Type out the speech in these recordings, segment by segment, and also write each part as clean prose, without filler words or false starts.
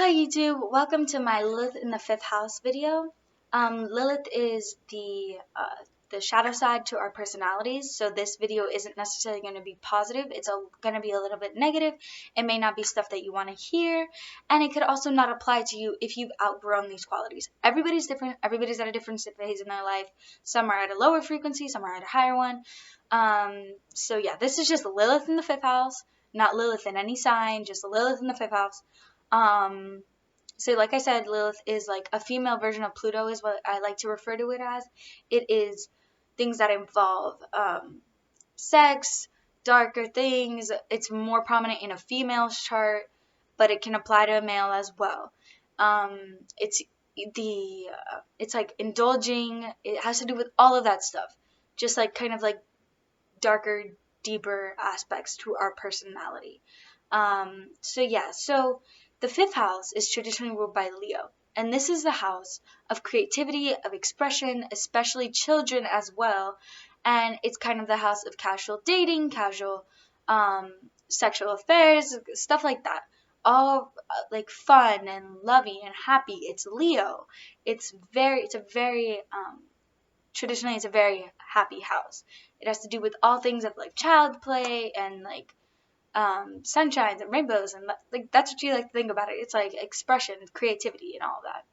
Hi YouTube, welcome to my Lilith in the 5th house video. Lilith is the shadow side to our personalities, so this video isn't necessarily going to be positive. It's going to be a little bit negative. It may not be stuff that you want to hear, and it could also not apply to you if you've outgrown these qualities. Everybody's different. Everybody's at a different phase in their life. Some are at a lower frequency, some are at a higher one. So yeah, this is just Lilith in the 5th house, not Lilith in any sign, just Lilith in the 5th house. So like I said, Lilith is like a female version of Pluto is what I like to refer to it as. It is things that involve sex, darker things. It's more prominent in a female's chart, but it can apply to a male as well. It's like indulging. It has to do with all of that stuff. Just like kind of like darker, deeper aspects to our personality. So the 5th house is traditionally ruled by Leo, and this is the house of creativity, of expression, especially children as well, and it's kind of the house of casual dating, casual sexual affairs, stuff like that. All like fun and loving and happy. It's Leo. Traditionally it's a very happy house. It has to do with all things of like child play and like sunshines and rainbows, and like that's what you like to think about it. It's like expression, creativity, and all that.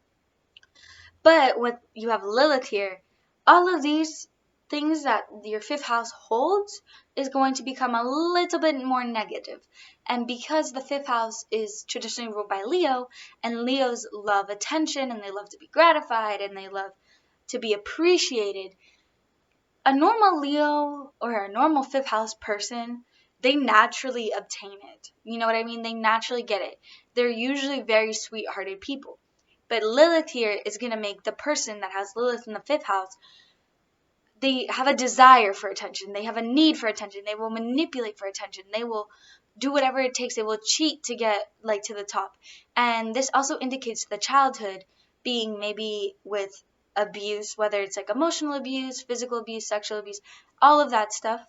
But when you have Lilith here, all of these things that your 5th house holds is going to become a little bit more negative. And because the 5th house is traditionally ruled by Leo, and Leos love attention, and they love to be gratified, and they love to be appreciated, a normal Leo or a normal 5th house person, they naturally obtain it. You know what I mean? They naturally get it. They're usually very sweethearted people. But Lilith here is going to make the person that has Lilith in the 5th house, they have a desire for attention. They have a need for attention. They will manipulate for attention. They will do whatever it takes. They will cheat to get like to the top. And this also indicates the childhood being maybe with abuse, whether it's like emotional abuse, physical abuse, sexual abuse, all of that stuff.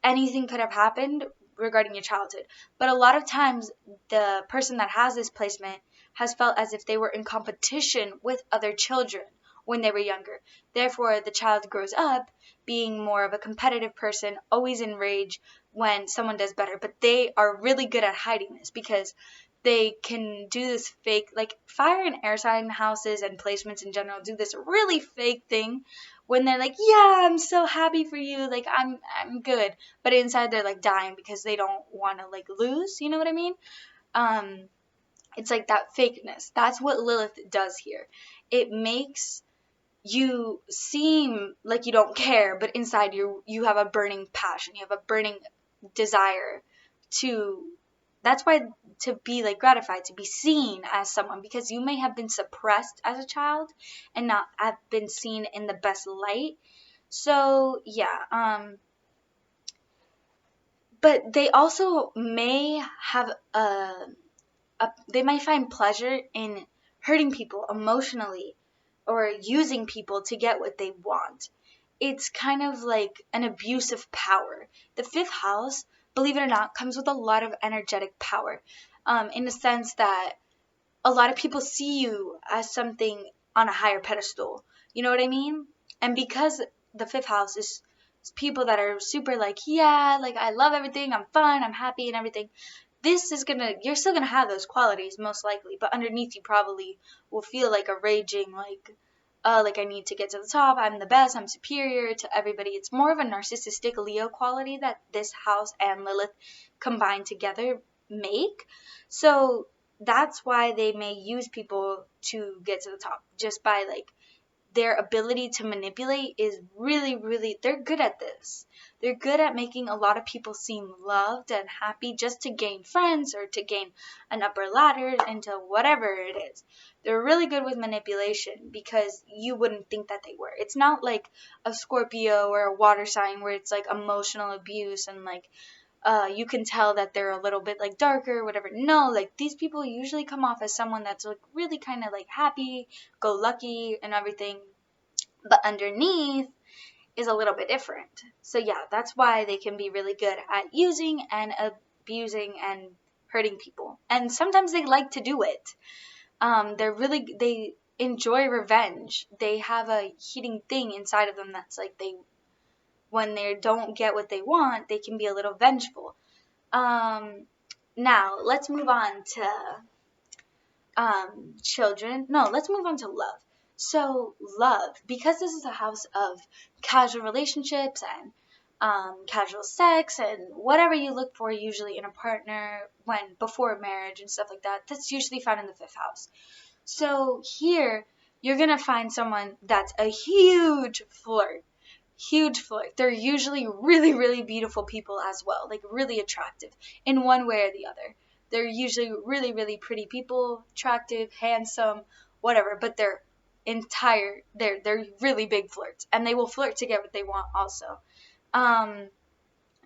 Anything could have happened regarding your childhood. But a lot of times the person that has this placement has felt as if they were in competition with other children when they were younger. Therefore, the child grows up being more of a competitive person, always in rage when someone does better. But they are really good at hiding this because they can do this fake, like fire and air sign houses and placements in general do this really fake thing when they're like, yeah, I'm so happy for you, like I'm good, but inside they're like dying because they don't want to like lose, you know what I mean? It's like that fakeness. That's what Lilith does here. It makes you seem like you don't care, but inside you have a burning passion, you have a burning desire to, that's why, to be like gratified, to be seen as someone, because you may have been suppressed as a child and not have been seen in the best light. So yeah, but they also may have they might find pleasure in hurting people emotionally or using people to get what they want. It's kind of like an abuse of power. The 5th house, believe it or not, comes with a lot of energetic power, in the sense that a lot of people see you as something on a higher pedestal. You know what I mean? And because the 5th house is people that are super like, yeah, like I love everything, I'm fun, I'm happy and everything, you're still gonna have those qualities most likely, but underneath you probably will feel like a raging, like I need to get to the top, I'm the best, I'm superior to everybody. It's more of a narcissistic Leo quality that this house and Lilith combined together make. So that's why they may use people to get to the top, just by like their ability to manipulate is really, really, they're good at this. They're good at making a lot of people seem loved and happy just to gain friends or to gain an upper ladder into whatever it is. They're really good with manipulation because you wouldn't think that they were. It's not like a Scorpio or a water sign where it's like emotional abuse and like you can tell that they're a little bit like darker or whatever. No, like these people usually come off as someone that's like really kind of like happy, go lucky and everything, but underneath is a little bit different. So yeah, that's why they can be really good at using and abusing and hurting people. And sometimes they like to do it. They enjoy revenge. They have a heating thing inside of them that's like when they don't get what they want, they can be a little vengeful. Now let's move on to children. No, let's move on to love. So love, because this is a house of casual relationships and casual sex and whatever you look for usually in a partner before marriage and stuff like that, that's usually found in the 5th house. So here you're gonna find someone that's a huge flirt. Huge flirt. They're usually really, really beautiful people as well, like really attractive in one way or the other. They're usually really, really pretty people, attractive, handsome, whatever, but they're really big flirts, and they will flirt to get what they want also.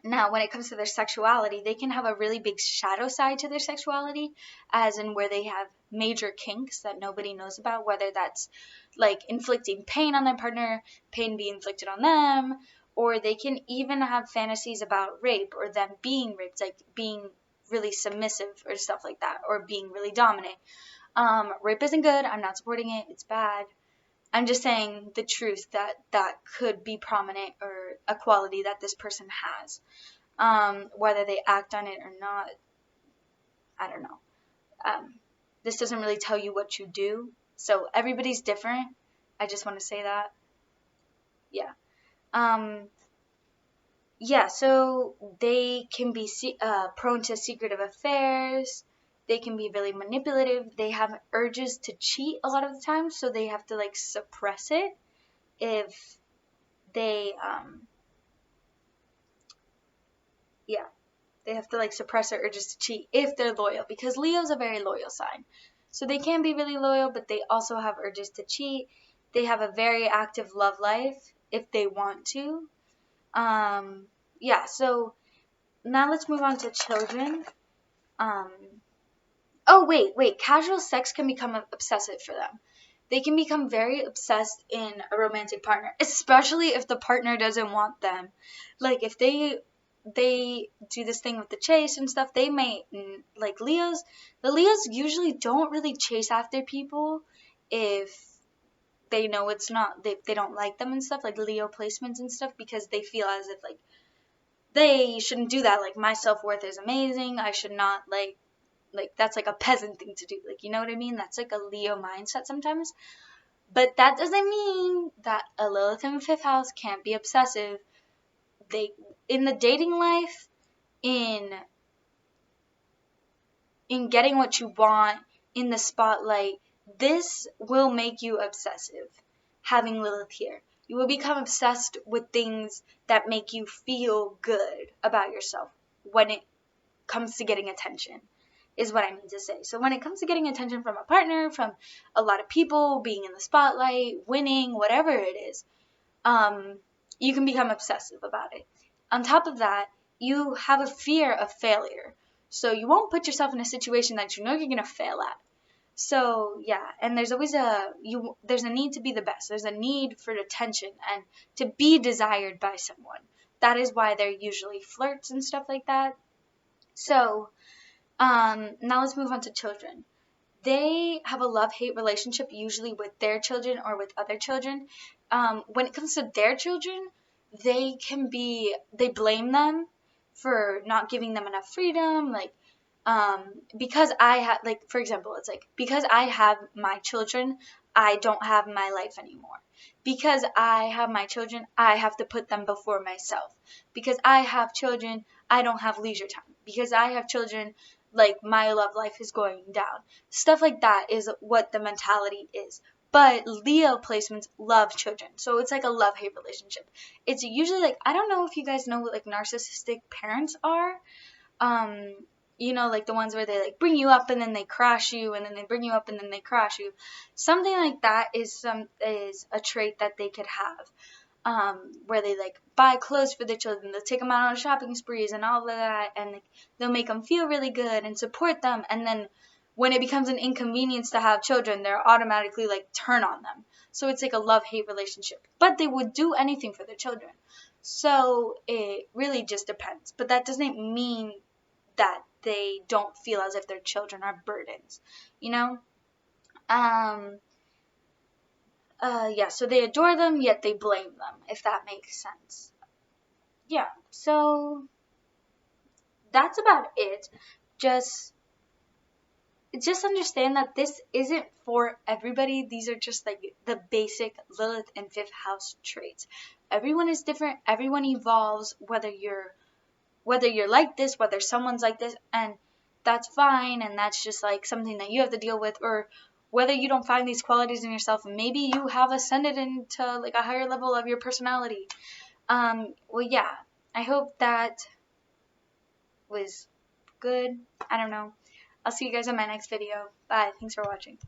Now, when it comes to their sexuality, they can have a really big shadow side to their sexuality, as in where they have major kinks that nobody knows about, whether that's like inflicting pain on their partner, pain being inflicted on them, or they can even have fantasies about rape or them being raped, like being really submissive or stuff like that, or being really dominant. Rape isn't good. I'm not supporting it. It's bad. I'm just saying the truth that could be prominent or a quality that this person has. Whether they act on it or not, I don't know. This doesn't really tell you what you do. So everybody's different. I just want to say that. Yeah. Yeah, so they can be prone to secretive affairs. They can be really manipulative. They have urges to cheat a lot of the time, so they have to like suppress it if they they have to like suppress their urges to cheat if they're loyal, because Leo's a very loyal sign. So they can be really loyal, but they also have urges to cheat. They have a very active love life if they want to. Yeah, so now let's move on to children. Oh, wait. Casual sex can become obsessive for them. They can become very obsessed in a romantic partner, especially if the partner doesn't want them. Like, if they do this thing with the chase and stuff, they may, like the Leos usually don't really chase after people if they know it's not, they don't like them and stuff, like Leo placements and stuff, because they feel as if, like, they shouldn't do that. Like, my self-worth is amazing. I should not, like, that's like a peasant thing to do. Like, you know what I mean? That's like a Leo mindset sometimes. But that doesn't mean that a Lilith in the 5th house can't be obsessive. In the dating life, in getting what you want, in the spotlight, this will make you obsessive, having Lilith here. You will become obsessed with things that make you feel good about yourself when it comes to getting attention, is what I mean to say. So when it comes to getting attention from a partner, from a lot of people, being in the spotlight, winning, whatever it is, you can become obsessive about it. On top of that, you have a fear of failure. So you won't put yourself in a situation that you know you're going to fail at. So, yeah, and there's always there's a need to be the best. There's a need for attention and to be desired by someone. That is why they're usually flirts and stuff like that. So, now let's move on to children. They have a love-hate relationship usually with their children or with other children. When it comes to their children, they blame them for not giving them enough freedom, like, because I have, like, for example, it's like, because I have my children, I don't have my life anymore. Because I have my children, I have to put them before myself. Because I have children, I don't have leisure time. Because I have children, like, my love life is going down. Stuff like that is what the mentality is. But Leo placements love children. So it's like a love-hate relationship. It's usually like, I don't know if you guys know what like narcissistic parents are. You know, like the ones where they like bring you up and then they crash you, and then they bring you up and then they crash you. Something like that is a trait that they could have. Where they like buy clothes for their children, they'll take them out on shopping sprees and all of that, and like, they'll make them feel really good and support them, and then when it becomes an inconvenience to have children, they're automatically like turn on them. So it's like a love-hate relationship, but they would do anything for their children. So it really just depends, but that doesn't mean that they don't feel as if their children are burdens, you know? Yeah, so they adore them, yet they blame them, if that makes sense. Yeah, so that's about it. Just understand that this isn't for everybody. These are just like the basic Lilith and fifth house traits. Everyone is different. Everyone evolves, whether you're like this, whether someone's like this, and that's fine, and that's just like something that you have to deal with, or whether you don't find these qualities in yourself, and maybe you have ascended into like a higher level of your personality. Well, yeah, I hope that was good. I don't know. I'll see you guys in my next video. Bye. Thanks for watching.